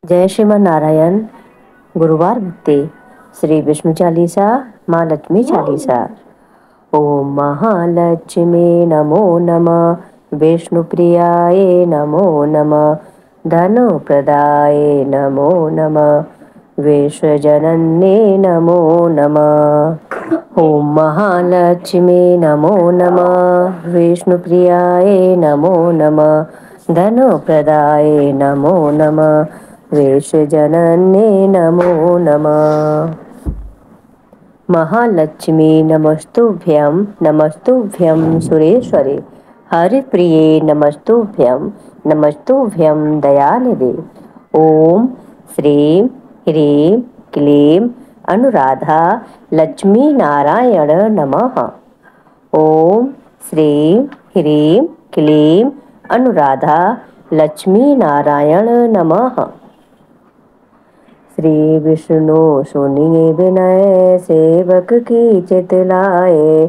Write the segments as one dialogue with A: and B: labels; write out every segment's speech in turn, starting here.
A: जय श्रीमन नारायण। गुरुवार भक्ति श्री विष्णु चालीसा माँ लक्ष्मी चालीसा। ओम महालक्ष्मी नमो नमः, विष्णु प्रियाय नमो नमः, धनु प्रदाय नमो नमः, विश्वजनन्ये नमो नमः। ओम महालक्ष्मी नमो नमः, विष्णु प्रियाय नमो नमः, धनु प्रदाय नमो नमः, विश्वजनन्ये नमो नमः। महालक्ष्मी नमस्तुभ्यं, नमस्तुभ्यं सुरेश्वरे, हरिप्रिये नमस्तुभ्यं, नमस्तुभ्यं दयानिधे। ओम श्रीं ह्रीं क्लीं अनुराधा लक्ष्मी नारायण नमः। ओम श्रीं ह्रीं क्लीं अनुराधा लक्ष्मी नारायण नमः। श्री विष्णु सुनिए विनय, सेवक की चित लाए,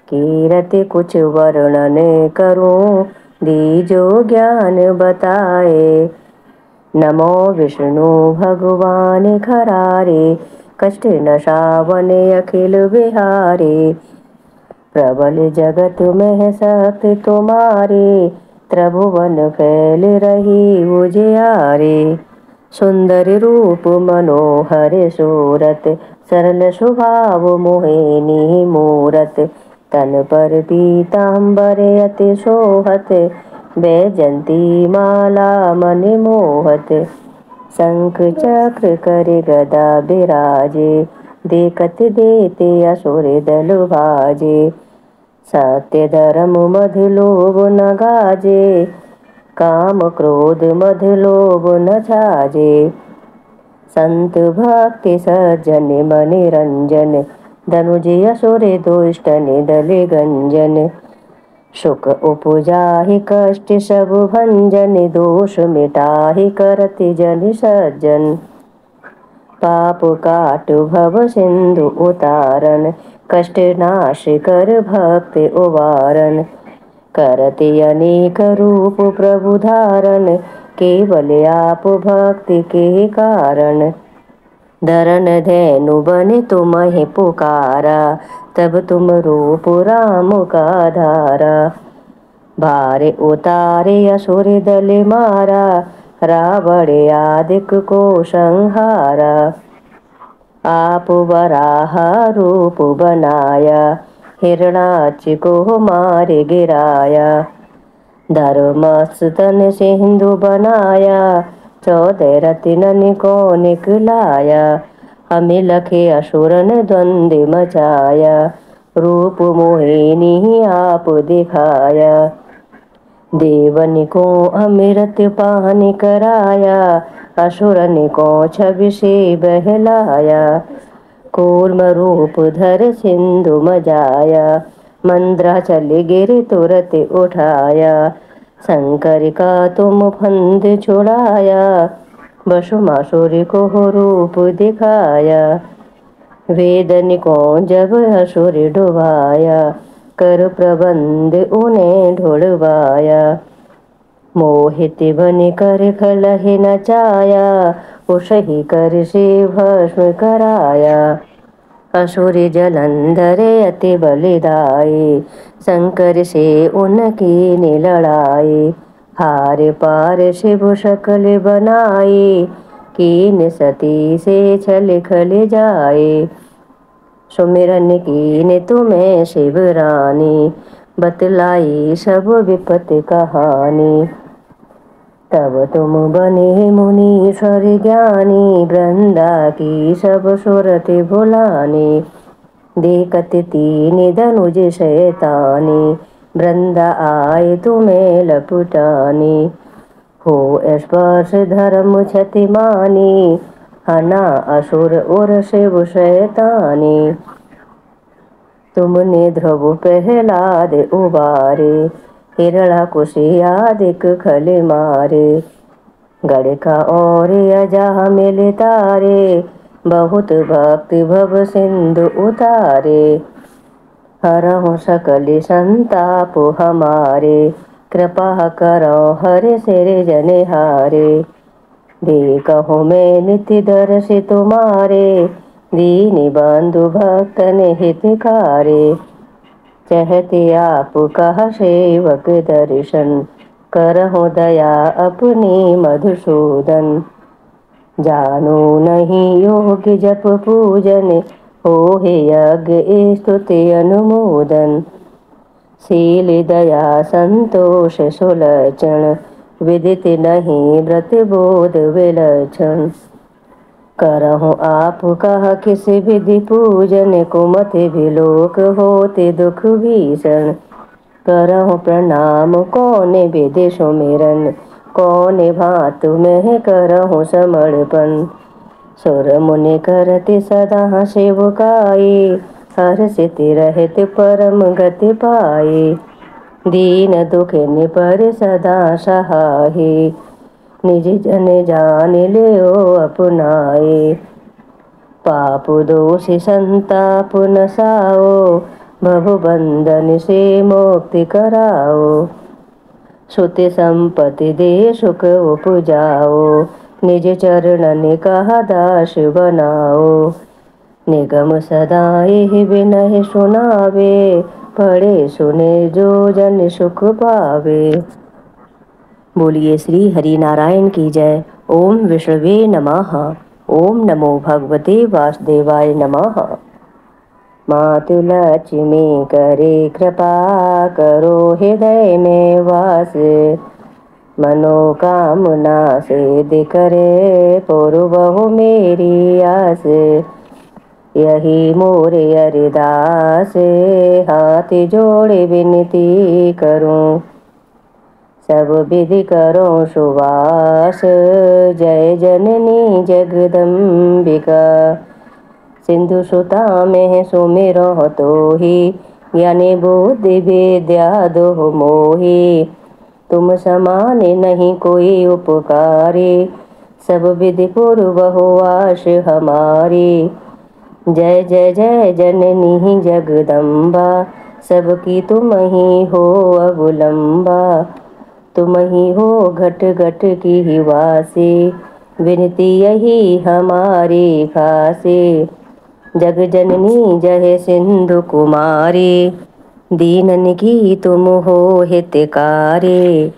A: कीरति कुछ वर्णन करूं, दीजो ज्ञान बताए। नमो विष्णु भगवान खरारे, कष्ट नशावन अखिल बिहारे। प्रबल जगत में शक्ति तुम्हारी, त्रिभुवन फैल रही उजियारे। सुंदर रूप मनोहर सूरत, सरल स्वभाव मोहिनी मूरत। तन पर पीतांबर अति शोभत, बैजंती माला मन मोहत। शंख चक्र कर गदा बिराजे, देखत देते असुर दल भाजे। सत्य धर्म मध लोभ न गाजे, काम क्रोध मध लोभ न छाजे। संत भक्ति सज्जन मनि रंजन, धनुज असुर दुष्ट निदल गंजन। सुख उपजाहि कष्ट सब भंजन, दोष मिटाहि करति जन सज्जन। पाप काट भव सिंधु उतारन, कष्ट नाश कर भक्ति उबारन। करति अनेक रूप प्रभु धारण, केवल आप भक्ति के कारण। धरन धैनु बन तुम्हें पुकारा, तब तुम रूप राम का धारा। भार उतारे असुर दल मारा, रावण आदिक को संहारा। आप वराह रूप बनाया, हिरणाक्ष को मार गिराया। धर्मस्तन सिंधु बनाया, 14 रत्नन को निकलाया। हमें लखे असुरन द्वंद्व मचाया, रूप मोहिनी आप दिखाया। देवन को अमृत पान कराया, असुरन को छवि से बहलाया। कूर्म रूप धर सिंधु मजाया, मंद्राचल गिर तुरत उठाया। शंकर का तुम फंद छुड़ाया, भस्मासुर को रूप दिखाया। वेदन को जब असुर डुबाया, कर प्रबंध उन्हें ढुड़वाया। मोहित बन कर खलहि नचाया, उसही कर से भस्म कराया। असुर जलंधर अति बलिदाई, शंकर से उनकी ने लड़ाई। हार पार शिव शकल बनाई, कीन सती से छल खल जाए। सुमिरन कीन तुम्हें शिव रानी, बतलाई सब विपत कहानी। तब तुम बने मुनीश्वर ज्ञानी, वृंदा की सब सुरत भुलानी। देखत तीन धनुज शैतानी, वृंदा आए तुम्हें लपटानी। हो स्पर्श धर्म क्षति मानी, हना असुर और शिव शैतानी। तुमने ध्रुव प्रहलाद उबारे, हिरणाकुशियादिक खल मारे। गड़का और अजा मिल तारे, बहुत भक्ति भव सिंधु उतारे। हरहु सकल संताप हमारे, कृपा करो हर सिर जन हारे। देखहु मैं नित्य दर्श तुम्हारे, दीन बंधु भक्तन हितकारे। चाहते आप कहा सेवक दर्शन, करहु दया अपनी मधुसूदन। जानो नहीं योग्य जप पूजन, होहे यज्ञ स्तुति अनुमोदन। शील दया संतोष सुलक्षण, विदित नहीं व्रत बोध विलक्षण। करहु आप कहा किस विधि पूजन, कुमत विलोक होते दुख भीषण। करहु प्रणाम कौन विधि सुमिरन, कौन भांतु में करहु समर्पण। सुर मुनि करति सदा सेवकाई, हर्षित रहत परम गति पाए। दीन दुखिन पर सदा सहाय, निज जन जान लियो अपनाए। पाप दोष संताप नसाओ, भव बंधन से मुक्ति कराओ। सुत संपत्ति दे सुख उपजाओ, निज चरणन कहा दास बनाओ। निगम सदा एहि बिनहि सुनावे, पढ़े सुने जो जन सुख पावे। बोलिए श्री हरि नारायण की जय। ओम विष्णवे नमः। ओम नमो भगवते वासुदेवाय नमः। मातु लक्ष्मी करे कृपा, करो हृदय में वास। मनोकामना सिद्ध करे, पूर्वहु मेरी आस। यही मोरे अरदास, हाथ जोड़े विनती करूं। सब विधि करो सुवास, जय जननी जगदम्बिका। सिंधु सुता में सुमिरो तोहि, ज्ञानी बुद्धि विद्या दो मोहि। तुम समान नहीं कोई उपकारी, सब विधि पूर्वहु आश हमारी। जय जय जय जननी जगदम्बा, सबकी तुम ही हो अवलंबा। तुम ही हो घट घट की ही वासी, विनती यही हमारी खासी। जग जननी जय सिंधु कुमारी, दीनन की तुम हो हितकारी।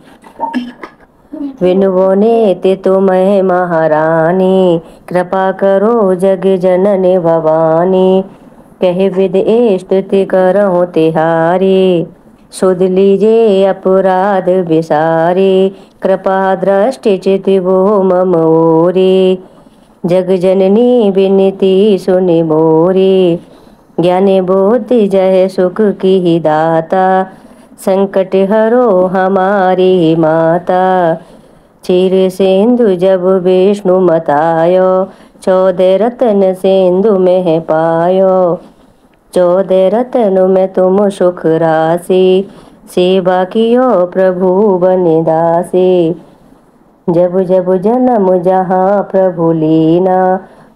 A: विनुवो नेति तुम्हें महारानी, कृपा करो जग जननी भवानी। कह विधि स्तुति करहु तिहारी, सुध लीजे अपराध विसारी। कृपा दृष्टि चिति वो मम ओरी, जग जननी विनती सुनि मोरी। ज्ञानी बुद्धि जय सुख की ही दाता, संकट हरो हमारी माता। चीर सिंधु जब विष्णु मतायो, 14 रत्न सिंधु में पायो। 14 रत्न में तुम सुख राशि, सेवा कियो प्रभु बनिदासी। जब जब जन्म जहाँ प्रभु लीना,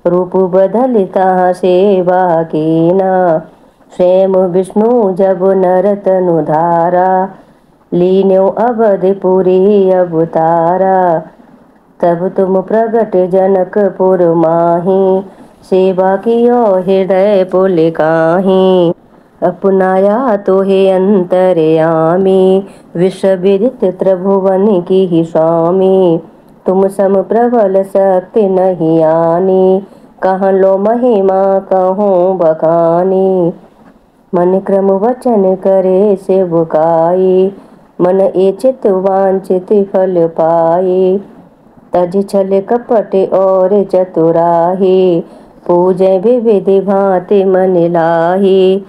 A: रूप बदल तहाँ सेवा कीना। स्वयं विष्णु जब नर तनु धारा, लीन्यो अवधपुरी अवतारा। तब तुम प्रगट जनकपुर माही, सेवा कियो हृदय पुलिकाही। अपनाया तो हे अंतर्यामी, विश्व विदित त्रिभुवन की ही स्वामी। तुम सम प्रबल शक्ति नहीं आनी, कहाँ लो महिमा कहूँ बखानी। मन क्रम वचन करे सेवकाई, मन इच्छित वांछित फल पाई। तज छल कपट और चतुराही, पूजे विविधि भांति मन लाही।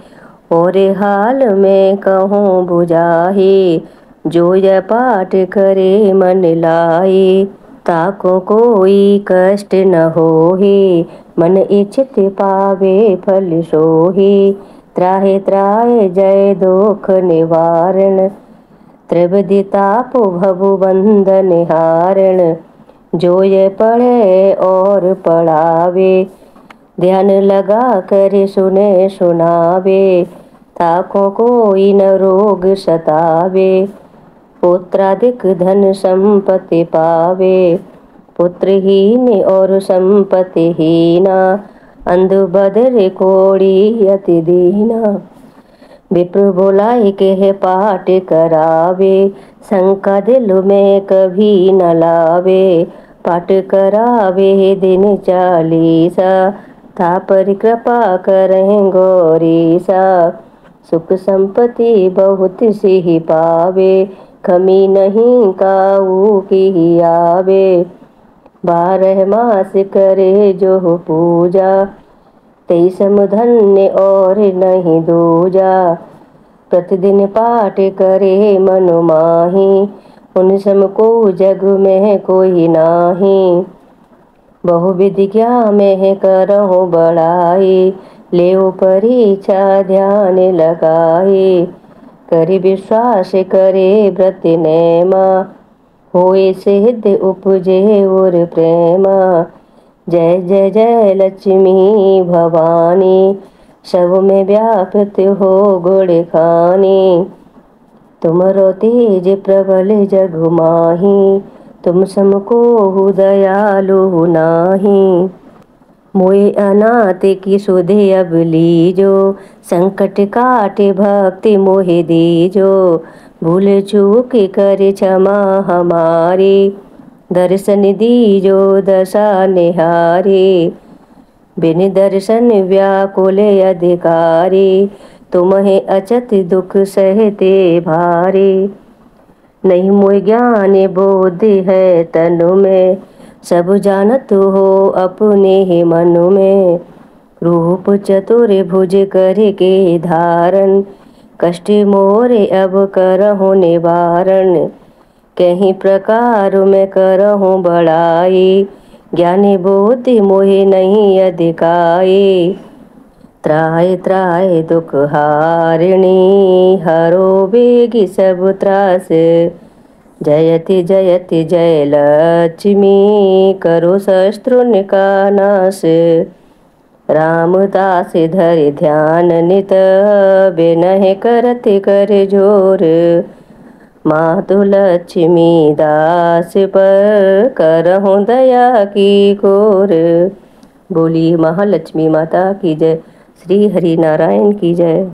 A: और हाल में कहूँ बुझाही, जो यह पाठ करे मन लाई। ताको कोई कष्ट न होही, मन इच्छित पावे फल सोही। त्राहे त्राहे जय दुख निवारण, त्रिविधि ताप भव बंधन हारण। जो ये पढ़े और पढ़ावे, ध्यान लगा कर सुने सुनावे। ताको कोई न रोग सतावे, पुत्रादिक धन संपत्ति पावे। पुत्रहीन और संपत्तिहीना, अंध बदर कोड़ी अति दीना। विप्र बोलाए के पाठ करावे, शंका दिल में कभी न लावे। पाठ करावे दिन 40, था पर कृपा करें गौरीसा। सुख संपत्ति बहुत सी पावे, कमी नहीं काऊ की आवे। 12 मास करे जो पूजा, 23 धन्य और नहीं दूजा। प्रतिदिन पाठ करे मन माही, उन सम को जग में कोई नाही। बहुविधि ज्ञान में करहु बढ़ाई, लेओ परीक्षा ध्यान लगाई। करि विश्वास करे व्रत नेमा, होए सिद्ध उपजे और प्रेमा। जय जय जय लक्ष्मी भवानी, सब में व्यापृत हो गुण खानी। तुमरो तेज प्रबल जग माही, तुम समको दयालु नाही। मोए अनाथ की सुधे अब लीजो, संकट काटे भक्ति मोहे दीजो। भूल चूक कर क्षमा हमारी, दर्शन दीजो दशा निहारी। बिन दर्शन व्याकुल अधिकारी, तुम्हें अचत दुख सहते भारी। नहीं मोह ज्ञान बोध है तनु में, सब जानत हो अपने ही मन में। रूप चतुर्भुज करके धारण, कष्ट मोरे अब करहु निवारण। कहीं प्रकार में करहु बड़ाई, ज्ञानी बुद्धि मोहे नहीं अधिकाई। त्राहि त्राहि दुख हारिणी, हरो बेगी सब त्रास। जयति जयति जय लक्ष्मी, करो शत्रुन का नाश। रामदास धरि ध्यान नित, बिनहि करत कर जोर। मातु लक्ष्मी दास पर, करहु दया की कोर। बोली महालक्ष्मी माता की जय। श्री हरि नारायण की जय।